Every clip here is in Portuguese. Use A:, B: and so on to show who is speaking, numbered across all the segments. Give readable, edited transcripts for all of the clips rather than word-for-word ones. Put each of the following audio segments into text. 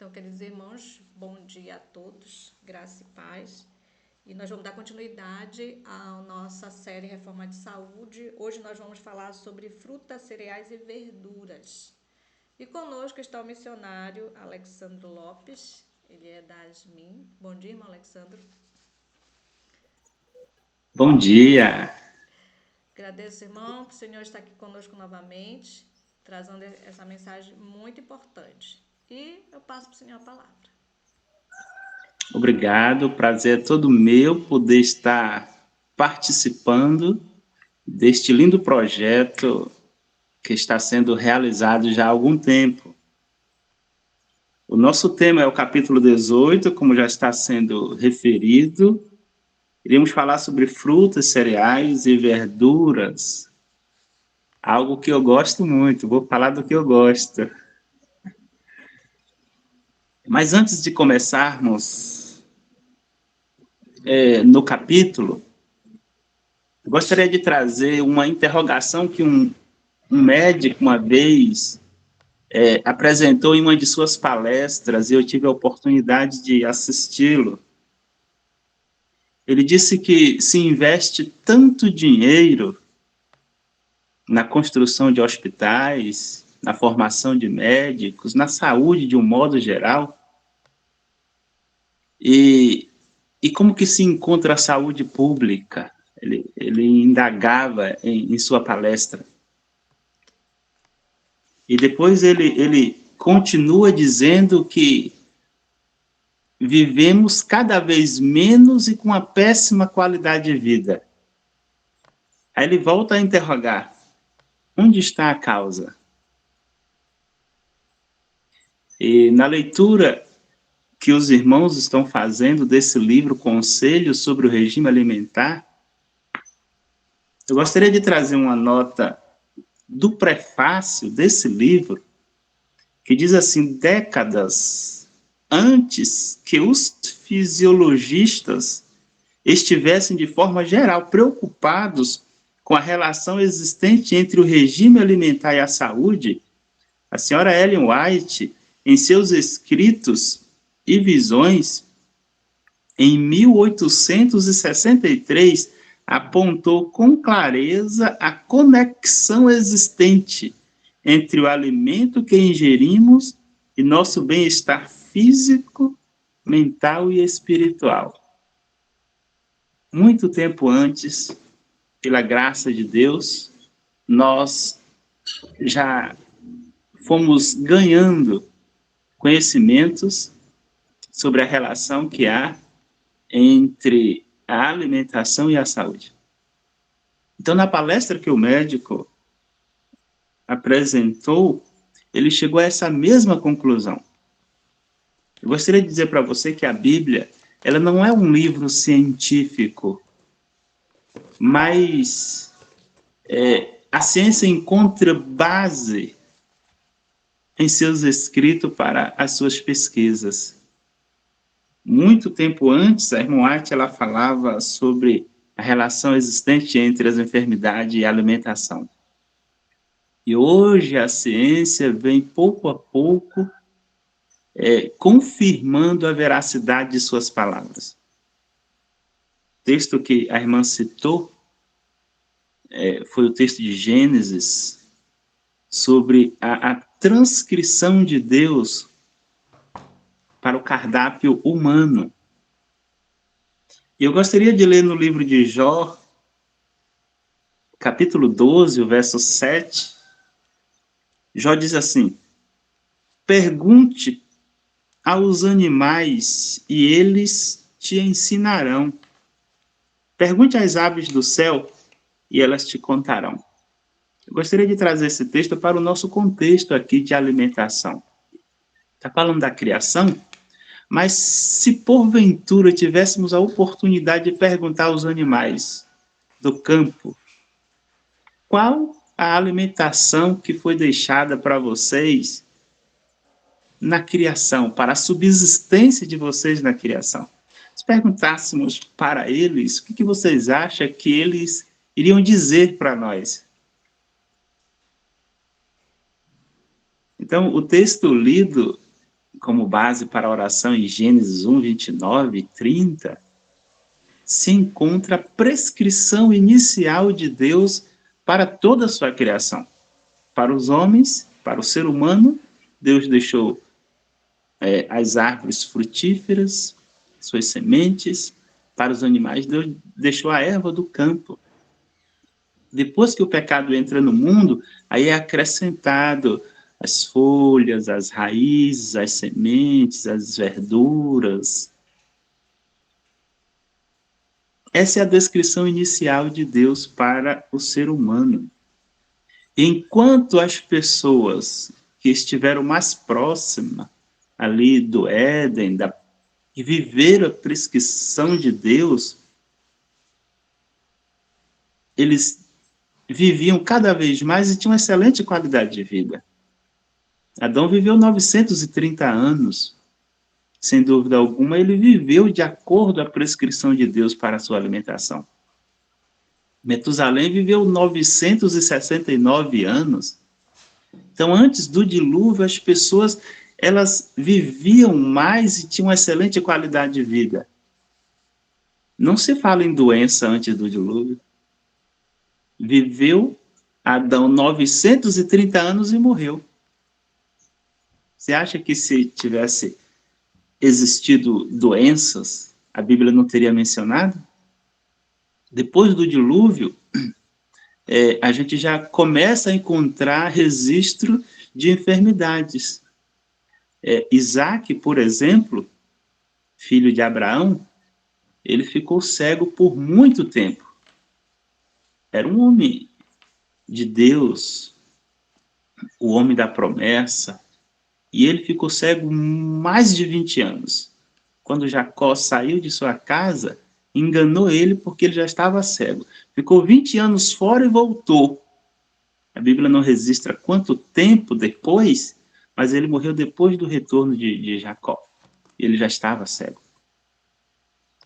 A: Então, queridos irmãos, bom dia a todos, graça e paz. E nós vamos dar continuidade à nossa série Reforma de Saúde. Hoje nós vamos falar sobre frutas, cereais e verduras. E conosco está o missionário Alexandro Lopes, ele é da ASMIN. Bom dia, irmão Alexandro.
B: Bom dia.
A: Agradeço, irmão, que o Senhor está aqui conosco novamente, trazendo essa mensagem muito importante. E eu passo para o Senhor a palavra.
B: Obrigado. Prazer é todo meu poder estar participando deste lindo projeto que está sendo realizado já há algum tempo. O nosso tema é o capítulo 18, como já está sendo referido. Iremos falar sobre frutas, cereais e verduras. Algo que eu gosto muito. Vou falar do que eu gosto. Mas antes de começarmos no capítulo, eu gostaria de trazer uma interrogação que um médico uma vez apresentou em uma de suas palestras e eu tive a oportunidade de assisti-lo. Ele disse que se investe tanto dinheiro na construção de hospitais, na formação de médicos, na saúde de um modo geral, e, e como que se encontra a saúde pública? Ele indagava em sua palestra. E depois ele continua dizendo que vivemos cada vez menos e com uma péssima qualidade de vida. Aí ele volta a interrogar: onde está a causa? E na leitura que os irmãos estão fazendo desse livro, Conselhos sobre o Regime Alimentar, eu gostaria de trazer uma nota do prefácio desse livro, que diz assim: décadas antes que os fisiologistas estivessem de forma geral preocupados com a relação existente entre o regime alimentar e a saúde, a senhora Ellen White, em seus escritos e visões, em 1863, apontou com clareza a conexão existente entre o alimento que ingerimos e nosso bem-estar físico, mental e espiritual. Muito tempo antes, pela graça de Deus, nós já fomos ganhando conhecimentos sobre a relação que há entre a alimentação e a saúde. Então, na palestra que o médico apresentou, ele chegou a essa mesma conclusão. Eu gostaria de dizer para você que a Bíblia, ela não é um livro científico, mas a ciência encontra base em seus escritos para as suas pesquisas. Muito tempo antes, a irmã White ela falava sobre a relação existente entre as enfermidades e a alimentação. E hoje a ciência vem pouco a pouco confirmando a veracidade de suas palavras. O texto que a irmã citou foi o texto de Gênesis sobre a transcrição de Deus para o cardápio humano. E eu gostaria de ler no livro de Jó, capítulo 12, o verso 7. Jó diz assim: pergunte aos animais e eles te ensinarão. Pergunte às aves do céu e elas te contarão. Eu gostaria de trazer esse texto para o nosso contexto aqui de alimentação. Está falando da criação, mas se porventura tivéssemos a oportunidade de perguntar aos animais do campo, qual a alimentação que foi deixada para vocês na criação, para a subsistência de vocês na criação? Se perguntássemos para eles, o que vocês acham que eles iriam dizer para nós? Então, o texto lido como base para a oração em Gênesis 1, 29 e 30, se encontra a prescrição inicial de Deus para toda a sua criação. Para os homens, para o ser humano, Deus deixou as árvores frutíferas, suas sementes. Para os animais, Deus deixou a erva do campo. Depois que o pecado entra no mundo, aí é acrescentado as folhas, as raízes, as sementes, as verduras. Essa é a descrição inicial de Deus para o ser humano. Enquanto as pessoas que estiveram mais próximas ali do Éden, que viveram a prescrição de Deus, eles viviam cada vez mais e tinham excelente qualidade de vida. Adão viveu 930 anos. Sem dúvida alguma, ele viveu de acordo com a prescrição de Deus para a sua alimentação. Metusalém viveu 969 anos. Então, antes do dilúvio, as pessoas elas viviam mais e tinham excelente qualidade de vida. Não se fala em doença antes do dilúvio. Viveu Adão 930 anos e morreu. Você acha que se tivesse existido doenças, a Bíblia não teria mencionado? Depois do dilúvio, a gente já começa a encontrar registro de enfermidades. Isaac, por exemplo, filho de Abraão, ele ficou cego por muito tempo. Era um homem de Deus, o homem da promessa, e ele ficou cego mais de 20 anos. Quando Jacó saiu de sua casa, enganou ele porque ele já estava cego. Ficou 20 anos fora e voltou. A Bíblia não registra quanto tempo depois, mas ele morreu depois do retorno de Jacó. Ele já estava cego.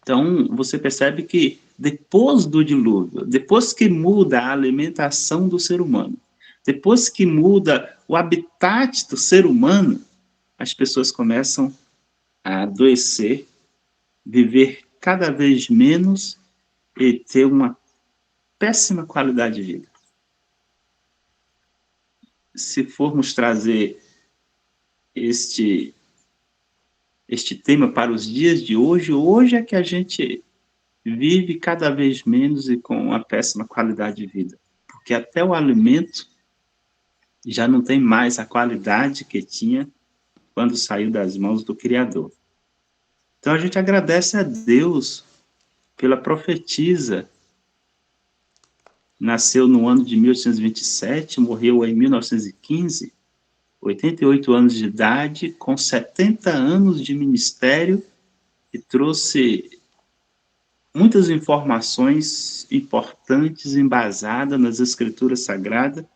B: Então, você percebe que depois do dilúvio, depois que muda a alimentação do ser humano, depois que muda o habitat do ser humano, as pessoas começam a adoecer, viver cada vez menos e ter uma péssima qualidade de vida. Se formos trazer este tema para os dias de hoje é que a gente vive cada vez menos e com uma péssima qualidade de vida. Porque até o alimento já não tem mais a qualidade que tinha quando saiu das mãos do Criador. Então a gente agradece a Deus pela profetisa. Nasceu no ano de 1827, morreu em 1915, 88 anos de idade, com 70 anos de ministério, e trouxe muitas informações importantes, embasadas nas Escrituras Sagradas,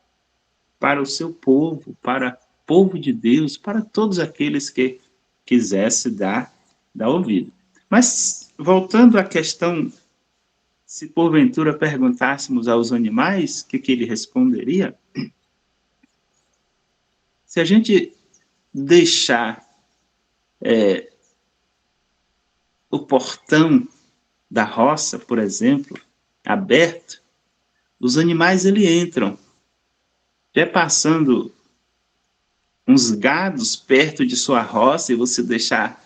B: para o seu povo, para o povo de Deus, para todos aqueles que quisessem dar ouvido. Mas, voltando à questão, se porventura perguntássemos aos animais, o que ele responderia? Se a gente deixar o portão da roça, por exemplo, aberto, os animais entram. Já passando uns gados perto de sua roça e você deixar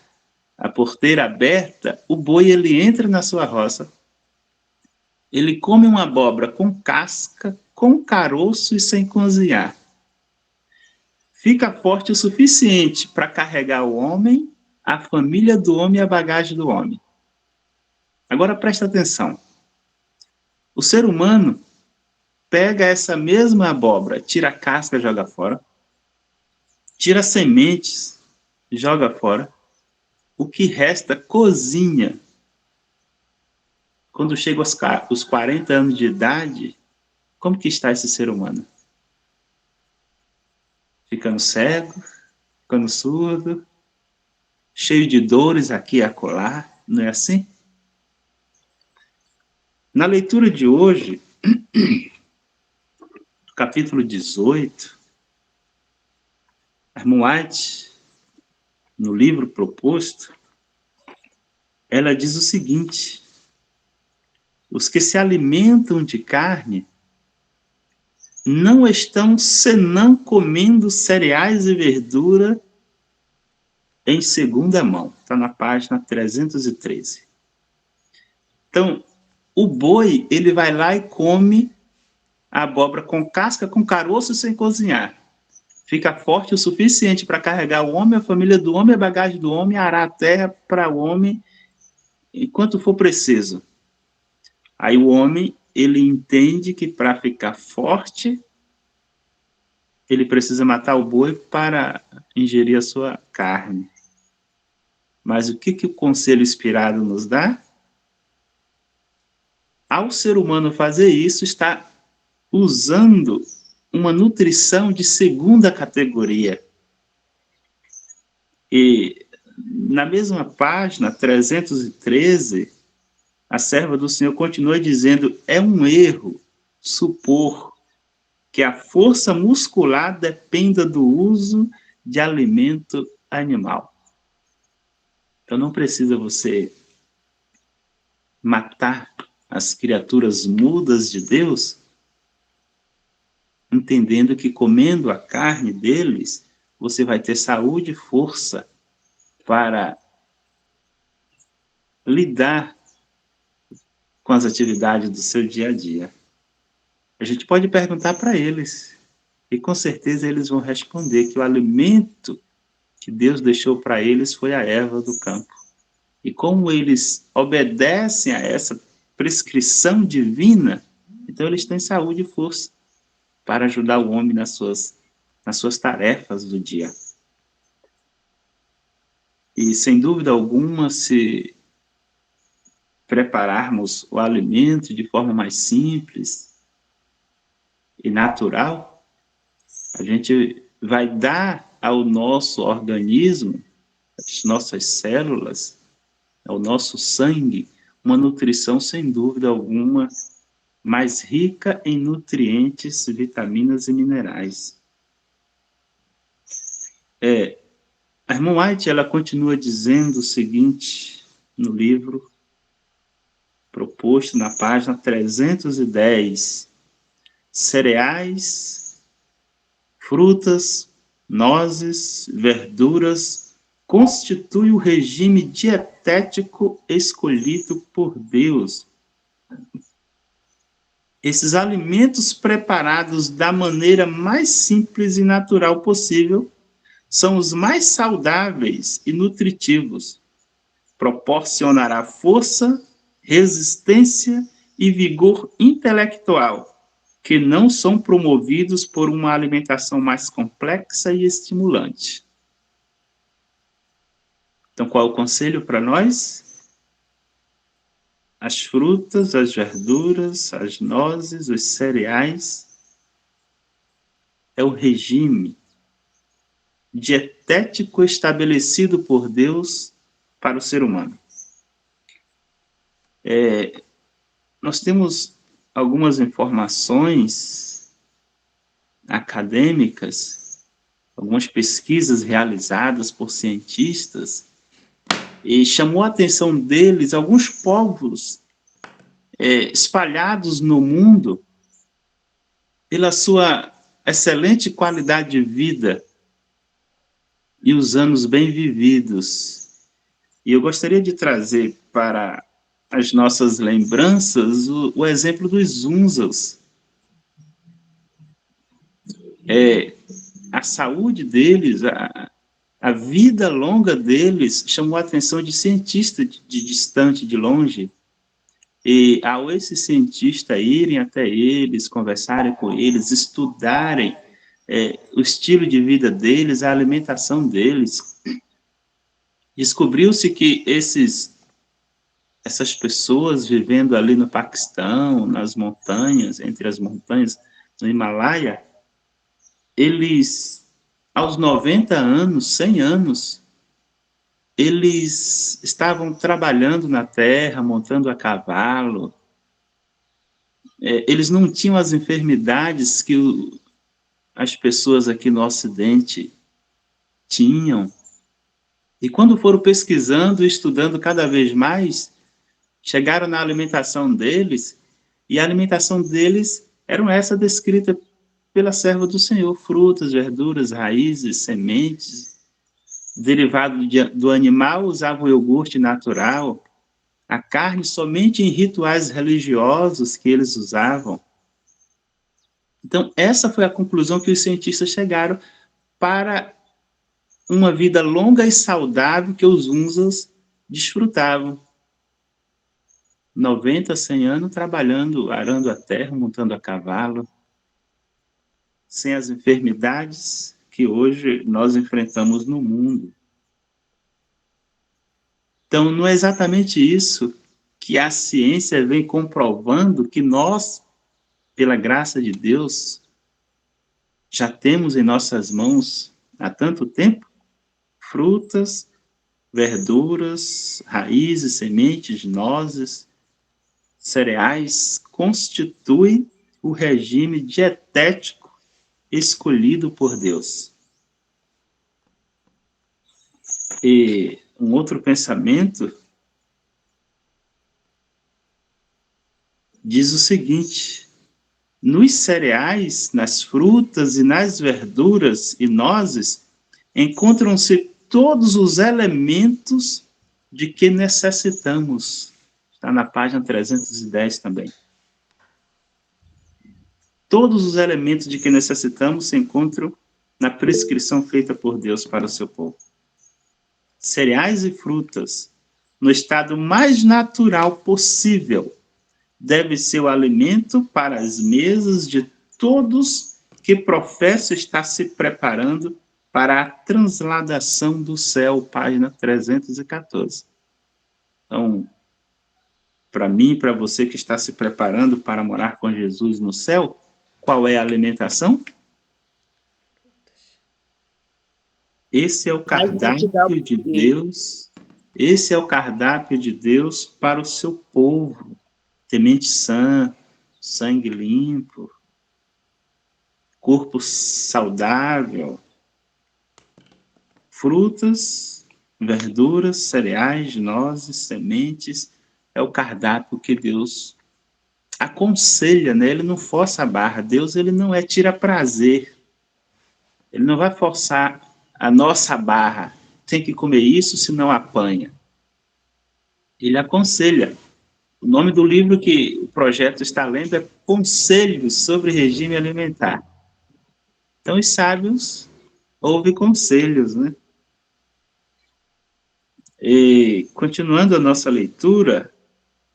B: a porteira aberta, o boi entra na sua roça. Ele come uma abóbora com casca, com caroço e sem cozinhar. Fica forte o suficiente para carregar o homem, a família do homem e a bagagem do homem. Agora presta atenção. O ser humano pega essa mesma abóbora, tira a casca e joga fora, tira as sementes, joga fora, o que resta cozinha. Quando chega aos 40 anos de idade, como que está esse ser humano? Ficando cego, ficando surdo, cheio de dores aqui e acolá, não é assim? Na leitura de hoje, capítulo 18, a irmã White no livro proposto, ela diz o seguinte: os que se alimentam de carne não estão senão comendo cereais e verdura em segunda mão. Está na página 313. Então, o boi, ele vai lá e come a abóbora com casca, com caroço, sem cozinhar. Fica forte o suficiente para carregar o homem, a família do homem, a bagagem do homem, arar a terra para o homem, enquanto for preciso. Aí o homem, ele entende que para ficar forte, ele precisa matar o boi para ingerir a sua carne. Mas o que o conselho inspirado nos dá? Ao ser humano fazer isso, está usando uma nutrição de segunda categoria. E na mesma página, 313, a serva do Senhor continua dizendo: é um erro supor que a força muscular dependa do uso de alimento animal. Então não precisa você matar as criaturas mudas de Deus, entendendo que comendo a carne deles, você vai ter saúde e força para lidar com as atividades do seu dia a dia. A gente pode perguntar para eles, e com certeza eles vão responder que o alimento que Deus deixou para eles foi a erva do campo. E como eles obedecem a essa prescrição divina, então eles têm saúde e força para ajudar o homem nas suas tarefas do dia. E sem dúvida alguma, se prepararmos o alimento de forma mais simples e natural, a gente vai dar ao nosso organismo, às nossas células, ao nosso sangue, uma nutrição sem dúvida alguma mais rica em nutrientes, vitaminas e minerais. A irmã White, ela continua dizendo o seguinte no livro proposto na página 310: cereais, frutas, nozes, verduras constituem o regime dietético escolhido por Deus. Esses alimentos preparados da maneira mais simples e natural possível são os mais saudáveis e nutritivos. Proporcionará força, resistência e vigor intelectual, que não são promovidos por uma alimentação mais complexa e estimulante. Então, qual é o conselho para nós? As frutas, as verduras, as nozes, os cereais, é o regime dietético estabelecido por Deus para o ser humano. Nós temos algumas informações acadêmicas, algumas pesquisas realizadas por cientistas, e chamou a atenção deles alguns povos espalhados no mundo pela sua excelente qualidade de vida e os anos bem vividos. E eu gostaria de trazer para as nossas lembranças o exemplo dos Hunzas. A saúde deles, a vida longa deles chamou a atenção de cientistas de distante, de longe. E ao esses cientistas irem até eles, conversarem com eles, estudarem o estilo de vida deles, a alimentação deles, descobriu-se que essas pessoas vivendo ali no Paquistão, nas montanhas, entre as montanhas do Himalaia, eles, aos 90 anos, 100 anos, eles estavam trabalhando na terra, montando a cavalo. Eles não tinham as enfermidades que as pessoas aqui no Ocidente tinham. E quando foram pesquisando e estudando cada vez mais, chegaram na alimentação deles, e a alimentação deles era essa descrita pela serva do Senhor: frutas, verduras, raízes, sementes, derivado do animal, usavam iogurte natural, a carne somente em rituais religiosos que eles usavam. Então, essa foi a conclusão que os cientistas chegaram para uma vida longa e saudável que os Hunzas desfrutavam. 90, 100 anos trabalhando, arando a terra, montando a cavalo, sem as enfermidades que hoje nós enfrentamos no mundo. Então, não é exatamente isso que a ciência vem comprovando, que nós, pela graça de Deus, já temos em nossas mãos há tanto tempo? Frutas, verduras, raízes, sementes, nozes, cereais constituem o regime dietético escolhido por Deus. E um outro pensamento diz o seguinte: nos cereais, nas frutas e nas verduras e nozes encontram-se todos os elementos de que necessitamos. Está na página 310 também. Todos os elementos de que necessitamos se encontram na prescrição feita por Deus para o seu povo. Cereais e frutas, no estado mais natural possível, deve ser o alimento para as mesas de todos que professam estar se preparando para a transladação do céu, página 314. Então, para mim e para você que está se preparando para morar com Jesus no céu, qual é a alimentação? Esse é o cardápio de Deus. Esse é o cardápio de Deus para o seu povo. Temente sã, sangue limpo, corpo saudável, frutas, verduras, cereais, nozes, sementes. É o cardápio que Deus aconselha, né? Ele não força a barra. Deus, ele não é tira-prazer. Ele não vai forçar a nossa barra. Tem que comer isso, senão apanha. Ele aconselha. O nome do livro que o projeto está lendo é Conselhos sobre Regime Alimentar. Então, os sábios ouvem conselhos, né? E, continuando a nossa leitura,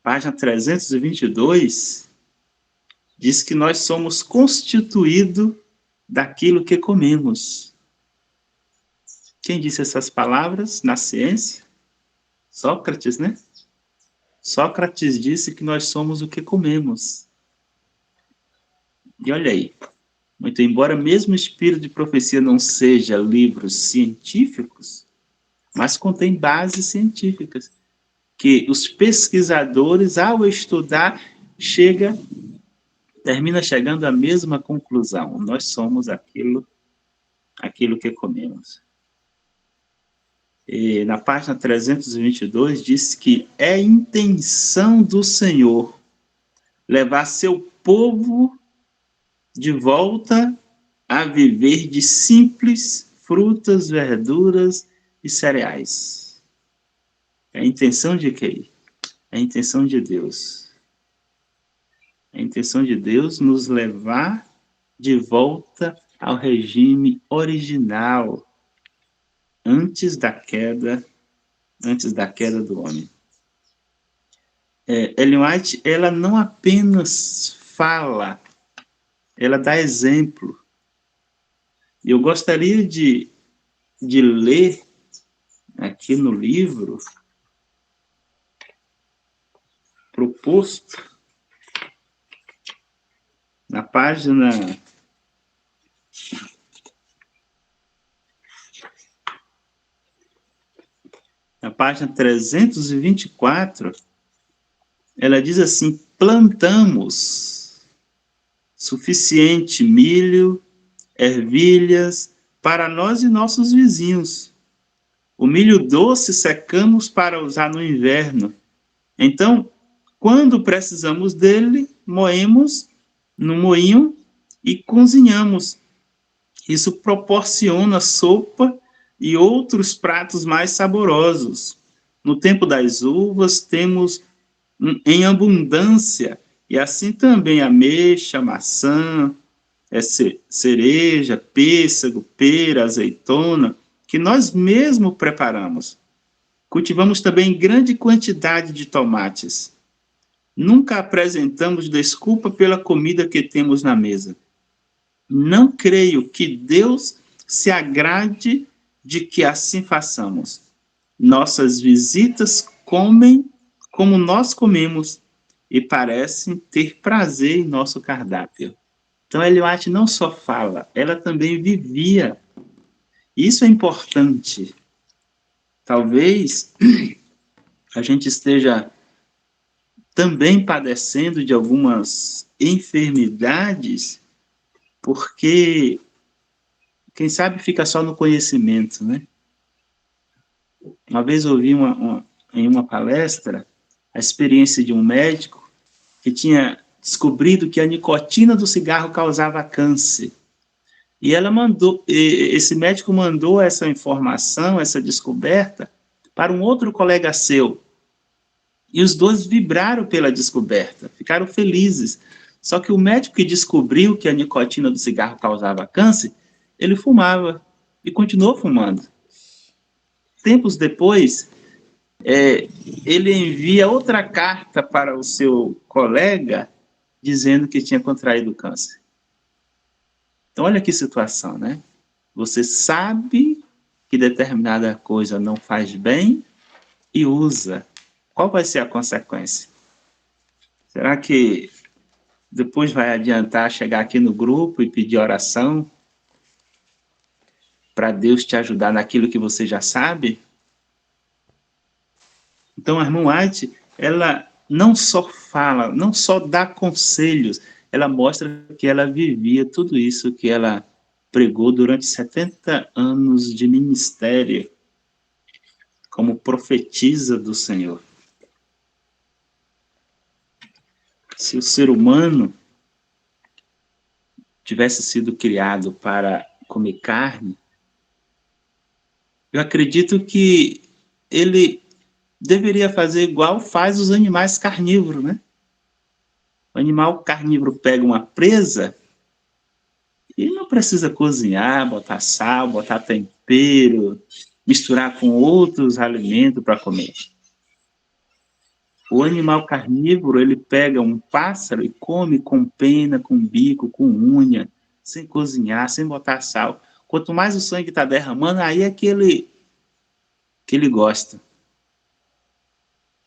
B: página 322, diz que nós somos constituídos daquilo que comemos. Quem disse essas palavras na ciência? Sócrates, né? Sócrates disse que nós somos o que comemos. E olha aí, muito embora mesmo o Espírito de Profecia não seja livros científicos, mas contém bases científicas, que os pesquisadores, ao estudar, termina chegando à mesma conclusão: nós somos aquilo que comemos. E na página 322 diz que é intenção do Senhor levar seu povo de volta a viver de simples frutas, verduras e cereais. É a intenção de quem? É a intenção de Deus. É a intenção de Deus nos levar de volta ao regime original, antes da queda do homem. Ellen White, ela não apenas fala, ela dá exemplo. E eu gostaria de ler aqui no livro proposto, na página 324, ela diz assim: plantamos suficiente milho, ervilhas para nós e nossos vizinhos. O milho doce secamos para usar no inverno. Então, quando precisamos dele, moemos no moinho e cozinhamos. Isso proporciona sopa e outros pratos mais saborosos. No tempo das uvas, temos em abundância, e assim também ameixa, maçã, cereja, pêssego, pera, azeitona, que nós mesmos preparamos. Cultivamos também grande quantidade de tomates. Nunca apresentamos desculpa pela comida que temos na mesa. Não creio que Deus se agrade de que assim façamos. Nossas visitas comem como nós comemos e parecem ter prazer em nosso cardápio. Então, Ellen White não só fala, ela também vivia. Isso é importante. Talvez a gente esteja também padecendo de algumas enfermidades, porque, quem sabe, fica só no conhecimento, né? Uma vez ouvi em uma palestra a experiência de um médico que tinha descobrido que a nicotina do cigarro causava câncer. E esse médico mandou essa informação, essa descoberta, para um outro colega seu. E os dois vibraram pela descoberta, ficaram felizes. Só que o médico que descobriu que a nicotina do cigarro causava câncer, ele fumava e continuou fumando. Tempos depois, ele envia outra carta para o seu colega dizendo que tinha contraído câncer. Então, olha que situação, né? Você sabe que determinada coisa não faz bem e usa. Qual vai ser a consequência? Será que depois vai adiantar chegar aqui no grupo e pedir oração para Deus te ajudar naquilo que você já sabe? Então, a irmã White, ela não só fala, não só dá conselhos, ela mostra que ela vivia tudo isso que ela pregou durante 70 anos de ministério como profetisa do Senhor. Se o ser humano tivesse sido criado para comer carne, eu acredito que ele deveria fazer igual faz os animais carnívoros, né? O animal carnívoro pega uma presa e não precisa cozinhar, botar sal, botar tempero, misturar com outros alimentos para comer. O animal carnívoro, ele pega um pássaro e come com pena, com bico, com unha, sem cozinhar, sem botar sal. Quanto mais o sangue está derramando, aí é que ele gosta.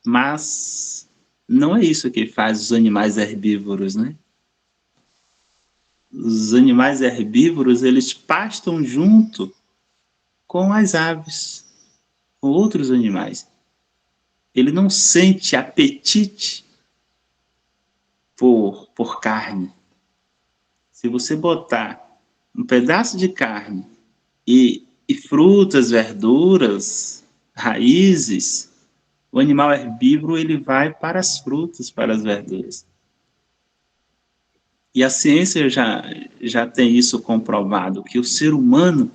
B: Mas não é isso que faz os animais herbívoros, né? Os animais herbívoros, eles pastam junto com as aves, com outros animais. Ele não sente apetite por carne. Se você botar um pedaço de carne e frutas, verduras, raízes, o animal herbívoro ele vai para as frutas, para as verduras. E a ciência já tem isso comprovado, que o ser humano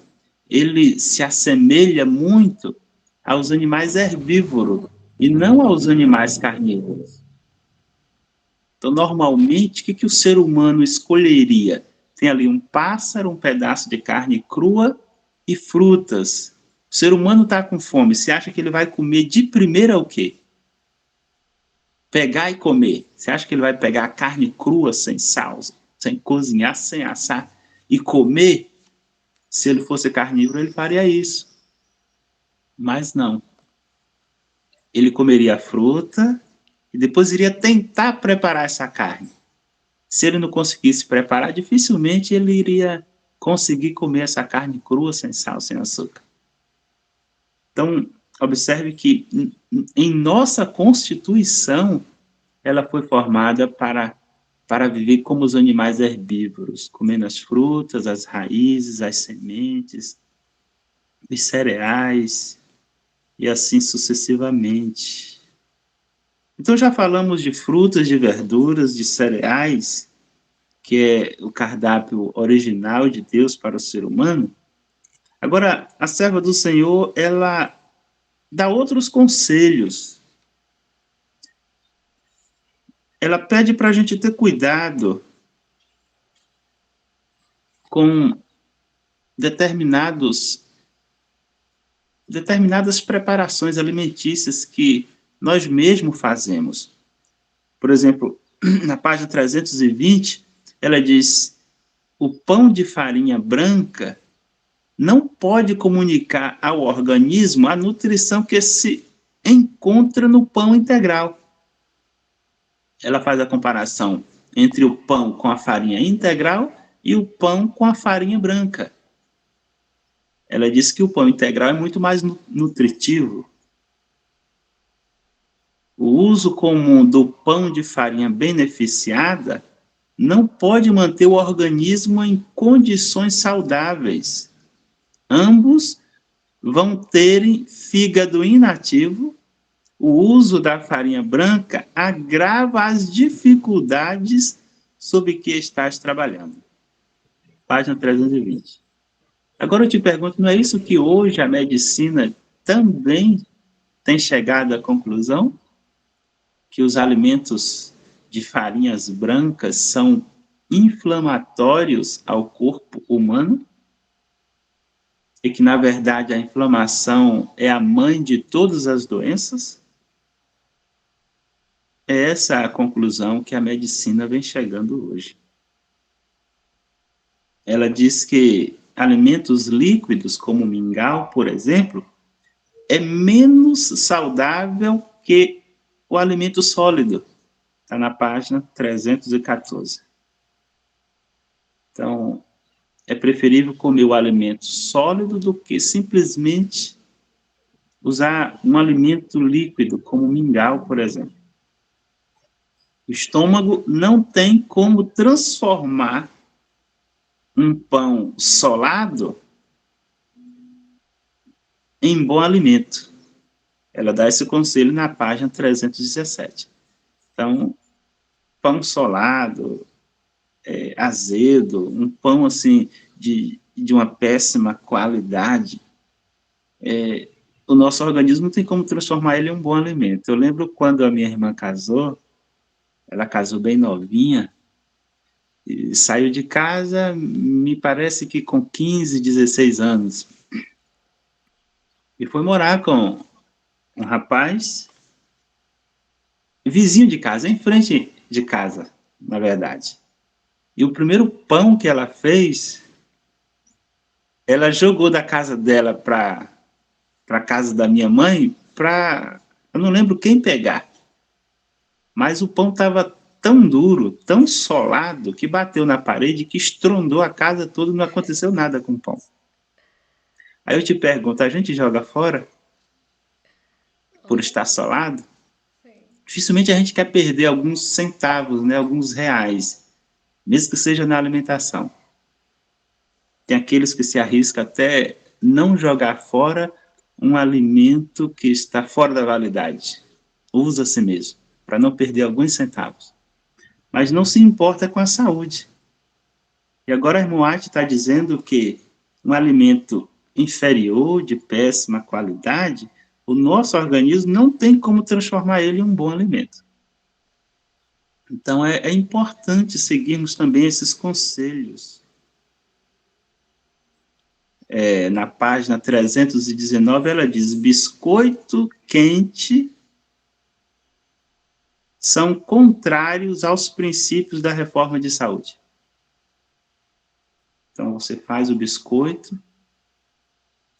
B: ele se assemelha muito aos animais herbívoros e não aos animais carnívoros. Então, normalmente, o que o ser humano escolheria? Tem ali um pássaro, um pedaço de carne crua e frutas. O ser humano está com fome. Você acha que ele vai comer de primeira o quê? Pegar e comer. Você acha que ele vai pegar a carne crua, sem sal, sem cozinhar, sem assar, e comer? Se ele fosse carnívoro, ele faria isso. Mas não. Ele comeria a fruta e depois iria tentar preparar essa carne. Se ele não conseguisse preparar, dificilmente ele iria conseguir comer essa carne crua, sem sal, sem açúcar. Então, observe que em nossa constituição, ela foi formada para viver como os animais herbívoros, comendo as frutas, as raízes, as sementes, os cereais. e assim sucessivamente. Então já falamos de frutas, de verduras, de cereais, que é o cardápio original de Deus para o ser humano. Agora, a serva do Senhor, ela dá outros conselhos. Ela pede para a gente ter cuidado com determinadas preparações alimentícias que nós mesmos fazemos. Por exemplo, na página 320, ela diz: o pão de farinha branca não pode comunicar ao organismo a nutrição que se encontra no pão integral. Ela faz a comparação entre o pão com a farinha integral e o pão com a farinha branca. Ela diz que o pão integral é muito mais nutritivo. O uso comum do pão de farinha beneficiada não pode manter o organismo em condições saudáveis. Ambos vão terem fígado inativo. O uso da farinha branca agrava as dificuldades sob que estás trabalhando. Página 320. Agora eu te pergunto, não é isso que hoje a medicina também tem chegado à conclusão? Que os alimentos de farinhas brancas são inflamatórios ao corpo humano? E que, na verdade, a inflamação é a mãe de todas as doenças? É essa a conclusão que a medicina vem chegando hoje. Ela diz que alimentos líquidos, como o mingau, por exemplo, é menos saudável que o alimento sólido. Está na página 314. Então, é preferível comer o alimento sólido do que simplesmente usar um alimento líquido, como o mingau, por exemplo. O estômago não tem como transformar um pão solado em bom alimento. Ela dá esse conselho na página 317. Então, pão solado, azedo, um pão assim de uma péssima qualidade, o nosso organismo não tem como transformar ele em um bom alimento. Eu lembro quando a minha irmã casou, ela casou bem novinha, e saiu de casa, me parece que com 15, 16 anos, e foi morar com um rapaz vizinho de casa, em frente de casa, na verdade. E o primeiro pão que ela fez, ela jogou da casa dela para a casa da minha mãe, eu não lembro quem pegar. Mas o pão estava tão duro, tão solado, que bateu na parede, que estrondou a casa toda, não aconteceu nada com o pão. Aí eu te pergunto, a gente joga fora por estar solado?
A: Sim.
B: Dificilmente a gente quer perder alguns centavos, né, alguns reais, mesmo que seja na alimentação. Tem aqueles que se arriscam até não jogar fora um alimento que está fora da validade. Usa a si mesmo, para não perder alguns centavos. Mas não se importa com a saúde. E agora a irmã White está dizendo que um alimento inferior, de péssima qualidade, o nosso organismo não tem como transformar ele em um bom alimento. Então é importante seguirmos também esses conselhos. Na página 319 ela diz: biscoito quente são contrários aos princípios da reforma de saúde. Então você faz o biscoito,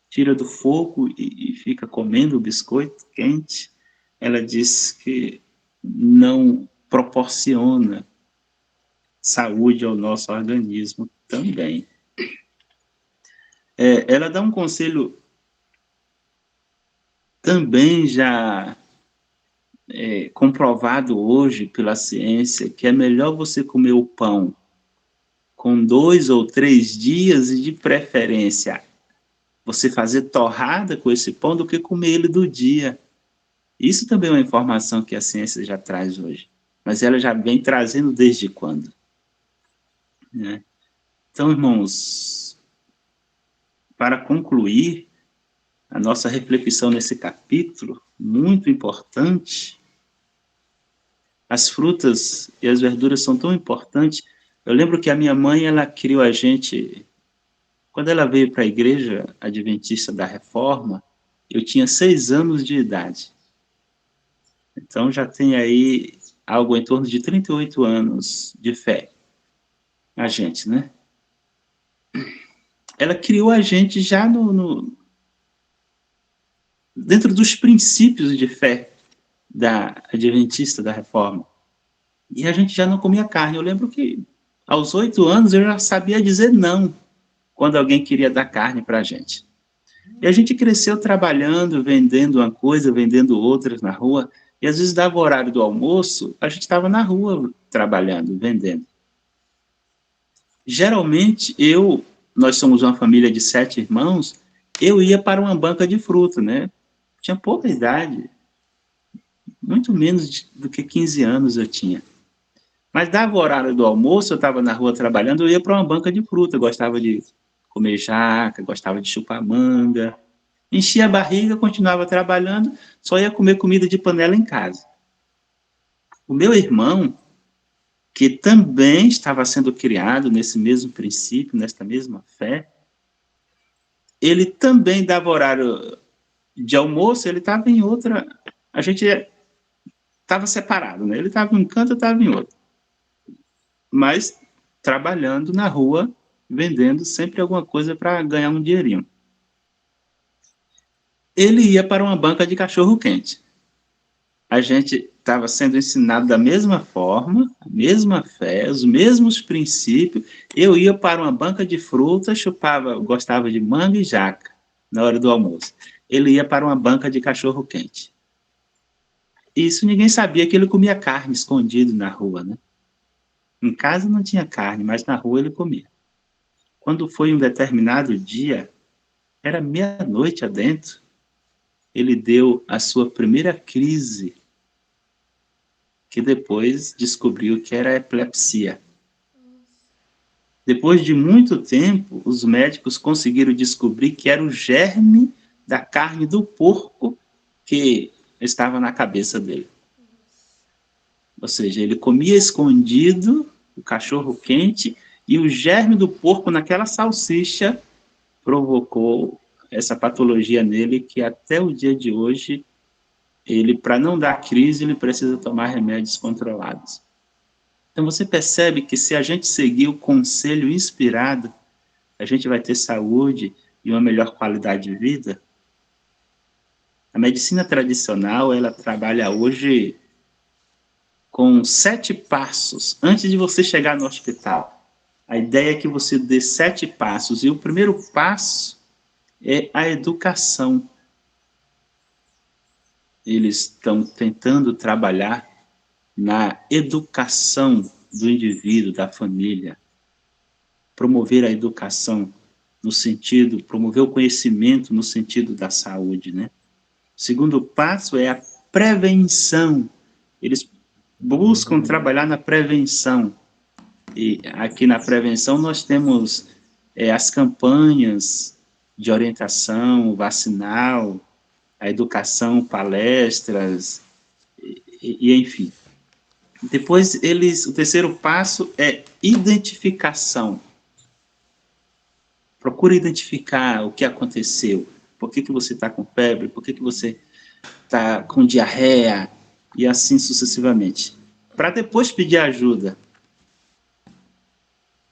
B: tira do fogo e fica comendo o biscoito quente. Ela diz que não proporciona saúde ao nosso organismo também. Ela dá um conselho também já comprovado hoje pela ciência, que é melhor você comer o pão com 2 ou 3 dias e, de preferência, você fazer torrada com esse pão do que comer ele do dia. Isso também é uma informação que a ciência já traz hoje. Mas ela já vem trazendo desde quando? Né? Então, irmãos, para concluir a nossa reflexão nesse capítulo, muito importante, as frutas e as verduras são tão importantes. Eu lembro que a minha mãe, ela criou a gente, quando ela veio para a igreja adventista da Reforma, eu tinha 6 anos de idade. Então já tem aí algo em torno de 38 anos de fé. A gente, né? Ela criou a gente já dentro dos princípios de fé da Adventista da Reforma. E a gente já não comia carne. Eu lembro que aos 8 anos eu já sabia dizer não quando alguém queria dar carne para a gente. E a gente cresceu trabalhando, vendendo uma coisa, vendendo outras na rua. E às vezes dava o horário do almoço, a gente estava na rua trabalhando, vendendo. Geralmente nós somos uma família de 7 irmãos, eu ia para uma banca de fruta, né? Tinha pouca idade, muito menos do que 15 anos eu tinha. Mas dava o horário do almoço, eu estava na rua trabalhando, eu ia para uma banca de fruta, eu gostava de comer jaca, gostava de chupar manga, enchia a barriga, continuava trabalhando, só ia comer comida de panela em casa. O meu irmão, que também estava sendo criado nesse mesmo princípio, nesta mesma fé, ele também dava horário de almoço, ele estava em outra... A gente estava separado, né? Ele estava em um canto, eu estava em outro. Mas trabalhando na rua, vendendo sempre alguma coisa para ganhar um dinheirinho. Ele ia para uma banca de cachorro-quente. A gente estava sendo ensinado da mesma forma, a mesma fé, os mesmos princípios. Eu ia para uma banca de frutas, gostava de manga e jaca na hora do almoço. Ele ia para uma banca de cachorro-quente. Isso ninguém sabia que ele comia carne escondido na rua, né? Em casa não tinha carne, mas na rua ele comia. Quando foi um determinado dia, era meia-noite adentro, ele deu a sua primeira crise, que depois descobriu que era epilepsia. Depois de muito tempo, os médicos conseguiram descobrir que era o germe da carne do porco que estava na cabeça dele. Ou seja, ele comia escondido o cachorro quente e o germe do porco naquela salsicha provocou essa patologia nele, que até o dia de hoje, ele, para não dar crise, ele precisa tomar remédios controlados. Então você percebe que se a gente seguir o conselho inspirado, a gente vai ter saúde e uma melhor qualidade de vida. A medicina tradicional, ela trabalha hoje com 7 passos antes de você chegar no hospital. A ideia é que você dê 7 passos, e o primeiro passo é a educação. Eles estão tentando trabalhar na educação do indivíduo, da família. Promover a educação no sentido, promover o conhecimento no sentido da saúde, né? O segundo passo é a prevenção. Eles buscam trabalhar na prevenção. E aqui na prevenção nós temos as campanhas de orientação vacinal, a educação, palestras, e enfim. Depois, o terceiro passo é identificação. Procura identificar o que aconteceu. Por que você está com febre? Por que você está com diarreia? E assim sucessivamente. Para depois pedir ajuda.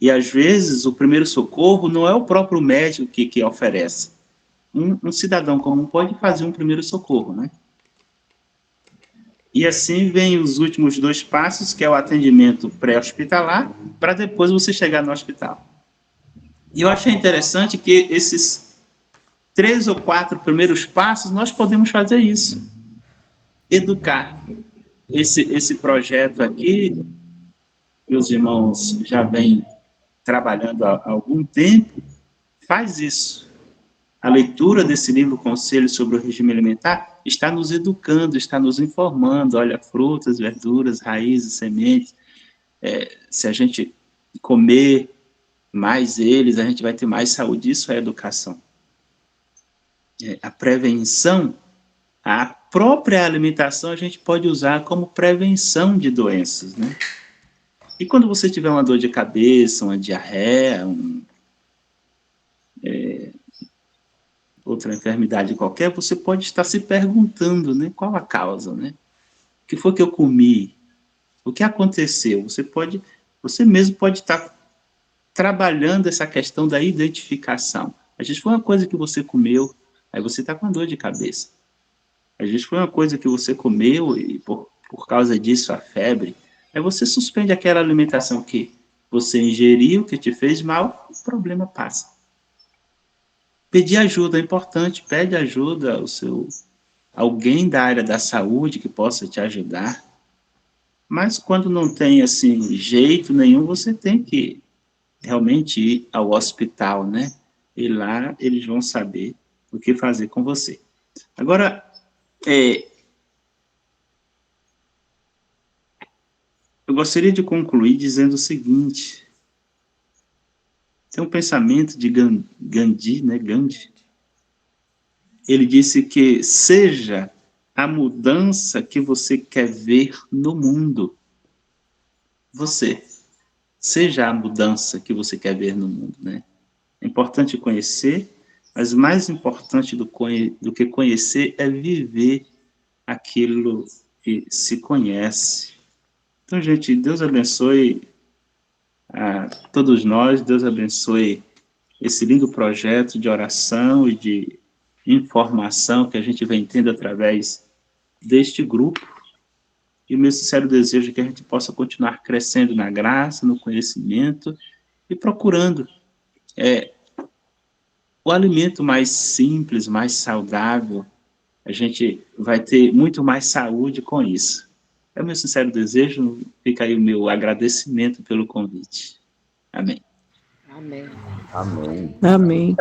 B: E às vezes o primeiro socorro não é o próprio médico que oferece. Um cidadão comum pode fazer um primeiro socorro, né? E assim vem os últimos 2 passos, que é o atendimento pré-hospitalar, para depois você chegar no hospital. E eu achei interessante que esses 3 ou 4 primeiros passos, nós podemos fazer isso. Educar. Esse projeto aqui, que os irmãos já vêm trabalhando há algum tempo, faz isso. A leitura desse livro, Conselhos sobre o Regime Alimentar, está nos educando, está nos informando. Olha, frutas, verduras, raízes, sementes. Se a gente comer mais eles, a gente vai ter mais saúde. Isso é educação. A prevenção, a própria alimentação, a gente pode usar como prevenção de doenças, né? E quando você tiver uma dor de cabeça, uma diarreia, outra enfermidade qualquer, você pode estar se perguntando, né, qual a causa, né? O que foi que eu comi? O que aconteceu? Você mesmo pode estar trabalhando essa questão da identificação. Às vezes foi uma coisa que você comeu, aí você está com dor de cabeça. Às vezes foi uma coisa que você comeu e por causa disso a febre. Aí você suspende aquela alimentação que você ingeriu, que te fez mal, o problema passa. Pedir ajuda é importante, pede ajuda ao alguém da área da saúde que possa te ajudar. Mas quando não tem assim jeito nenhum, você tem que realmente ir ao hospital, né? E lá eles vão saber o que fazer com você. Agora, eu gostaria de concluir dizendo o seguinte: tem um pensamento de Gandhi, né? Gandhi. Ele disse que seja a mudança que você quer ver no mundo. Você. Seja a mudança que você quer ver no mundo, né? É importante conhecer, mas mais importante do que conhecer é viver aquilo que se conhece. Então, gente, Deus abençoe a todos nós, Deus abençoe esse lindo projeto de oração e de informação que a gente vem tendo através deste grupo. E o meu sincero desejo é que a gente possa continuar crescendo na graça, no conhecimento e procurando o alimento mais simples, mais saudável. A gente vai ter muito mais saúde com isso. É o meu sincero desejo, fica aí o meu agradecimento pelo convite. Amém.
C: Amém.
D: Amém.
E: Amém.